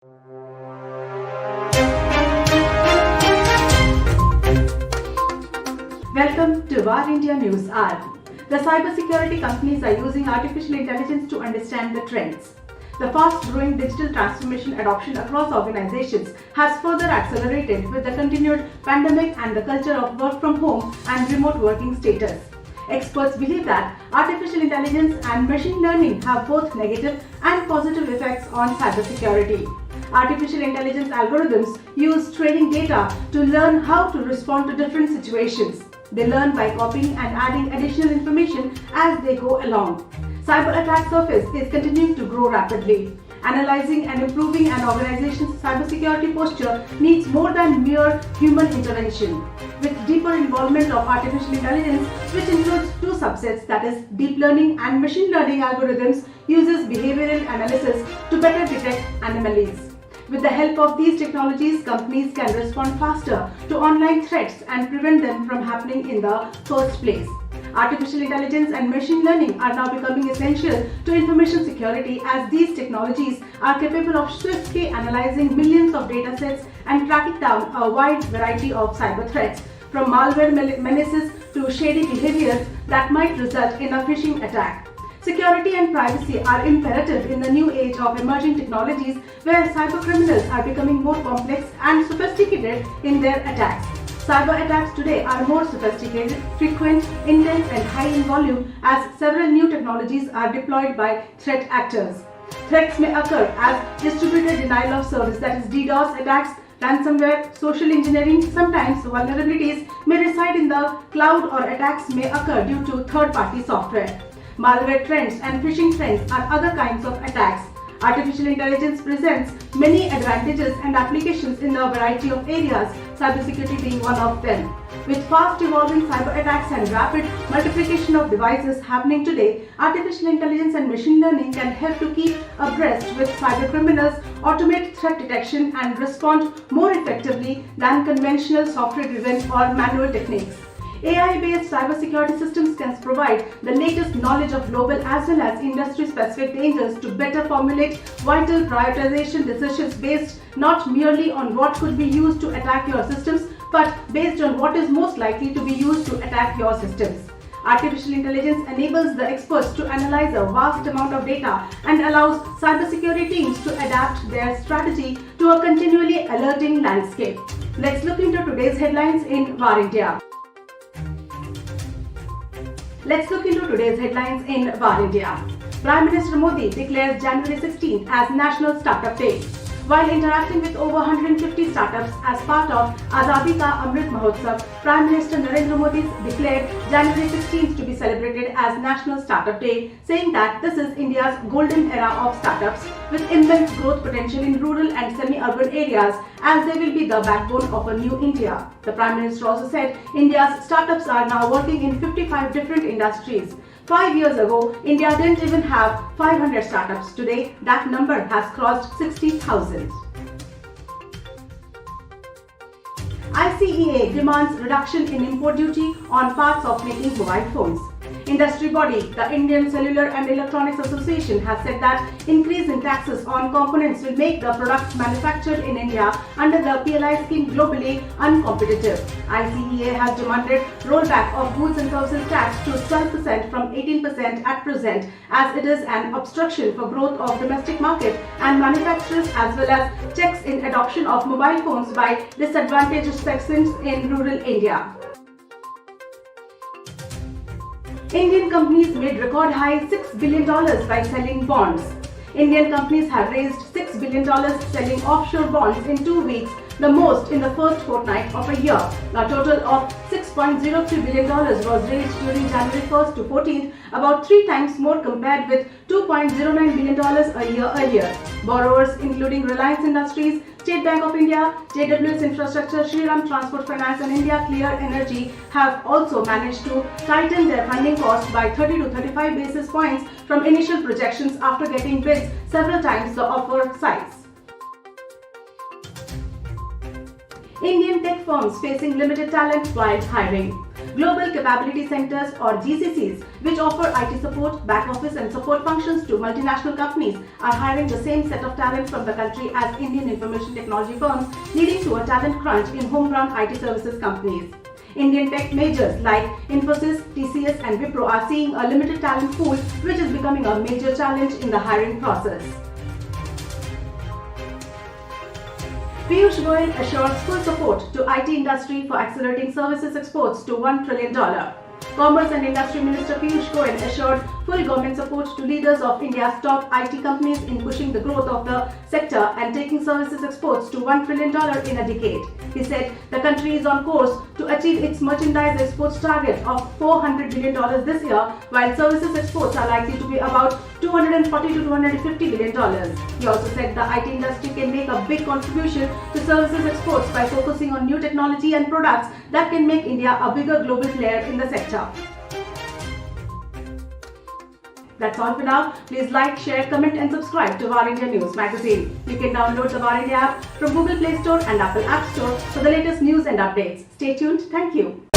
Welcome to VARINDIA News Hour. The cybersecurity companies are using artificial intelligence to understand the trends. The fast-growing digital transformation adoption across organizations has further accelerated with the continued pandemic and the culture of work from home and remote working status. Experts believe that artificial intelligence and machine learning have both negative and positive effects on cybersecurity. Artificial intelligence algorithms use training data to learn how to respond to different situations. They learn by copying and adding additional information as they go along. Cyber attack surface is continuing to grow rapidly. Analyzing and improving an organization's cybersecurity posture needs more than mere human intervention. With deeper involvement of artificial intelligence, which includes two subsets, that is, deep learning and machine learning algorithms, uses behavioral analysis to better detect anomalies. With the help of these technologies, companies can respond faster to online threats and prevent them from happening in the first place. Artificial intelligence and machine learning are now becoming essential to information security as these technologies are capable of swiftly analyzing millions of data sets and tracking down a wide variety of cyber threats, from malware menaces to shady behaviors that might result in a phishing attack. Security and privacy are imperative in the new age of emerging technologies where cybercriminals are becoming more complex and sophisticated in their attacks. Cyber attacks today are more sophisticated, frequent, intense and high in volume as several new technologies are deployed by threat actors. Threats may occur as distributed denial of service, that is DDoS attacks, ransomware, social engineering. Sometimes vulnerabilities may reside in the cloud or attacks may occur due to third-party software. Malware trends and phishing trends are other kinds of attacks. Artificial intelligence presents many advantages and applications in a variety of areas, cybersecurity being one of them. With fast evolving cyber attacks and rapid multiplication of devices happening today, artificial intelligence and machine learning can help to keep abreast with cybercriminals, automate threat detection and respond more effectively than conventional software-driven or manual techniques. AI-based cybersecurity systems can provide the latest knowledge of global as well as industry-specific dangers to better formulate vital prioritization decisions based not merely on what could be used to attack your systems, but based on what is most likely to be used to attack your systems. Artificial intelligence enables the experts to analyze a vast amount of data and allows cybersecurity teams to adapt their strategy to a continually alerting landscape. Let's look into today's headlines in VARINDIA. Let's look into today's headlines in VARINDIA. Prime Minister Modi declares January 16th as National Startup Day. While interacting with over 150 startups as part of Azadi Ka Amrit Mahotsav, Prime Minister Narendra Modi declared January 16th to be celebrated as National Startup Day, saying that this is India's golden era of startups with immense growth potential in rural and semi-urban areas, as they will be the backbone of a new India. The Prime Minister also said India's startups are now working in 55 different industries. 5 years ago, India didn't even have 500 startups. Today, that number has crossed 60,000. ICEA demands reduction in import duty on parts of making mobile phones. Industry body, the Indian Cellular and Electronics Association, has said that increase in taxes on components will make the products manufactured in India under the PLI scheme globally uncompetitive. ICEA has demanded rollback of goods and services tax to 12% from 18% at present, as it is an obstruction for growth of domestic market and manufacturers, as well as checks in adoption of mobile phones by disadvantaged sections in rural India. Indian companies made record high $6 billion by selling bonds. Indian companies have raised $6 billion selling offshore bonds in 2 weeks, the most in the first fortnight of a year. A total of $6.03 billion was raised during January 1st to 14th, about 3 times more compared with $2.09 billion a year earlier. Borrowers including Reliance Industries, State Bank of India, JWS Infrastructure, Shriram Transport Finance and India Clear Energy have also managed to tighten their funding costs by 30 to 35 basis points from initial projections after getting bids several times the offer size. Indian tech firms facing limited talent while hiring. Global Capability Centers or GCCs, which offer IT support, back office and support functions to multinational companies, are hiring the same set of talent from the country as Indian information technology firms, leading to a talent crunch in homegrown IT services companies. Indian tech majors like Infosys, TCS and Wipro are seeing a limited talent pool, which is becoming a major challenge in the hiring process. Piyush Goyal assures full support to IT industry for accelerating services exports to $1 trillion. Commerce and Industry Minister Piyush Goyal assured full government support to leaders of India's top IT companies in pushing the growth of the sector and taking services exports to $1 trillion in a decade. He said the country is on course to achieve its merchandise exports target of $400 billion this year, while services exports are likely to be about $240 to $250 billion. He also said the IT industry can make a big contribution to services exports by focusing on new technology and products that can make India a bigger global player in the sector. That's all for now. Please like, share, comment and subscribe to VARINDIA News magazine. You can download the VARINDIA app from Google Play Store and Apple App Store for the latest news and updates. Stay tuned. Thank you.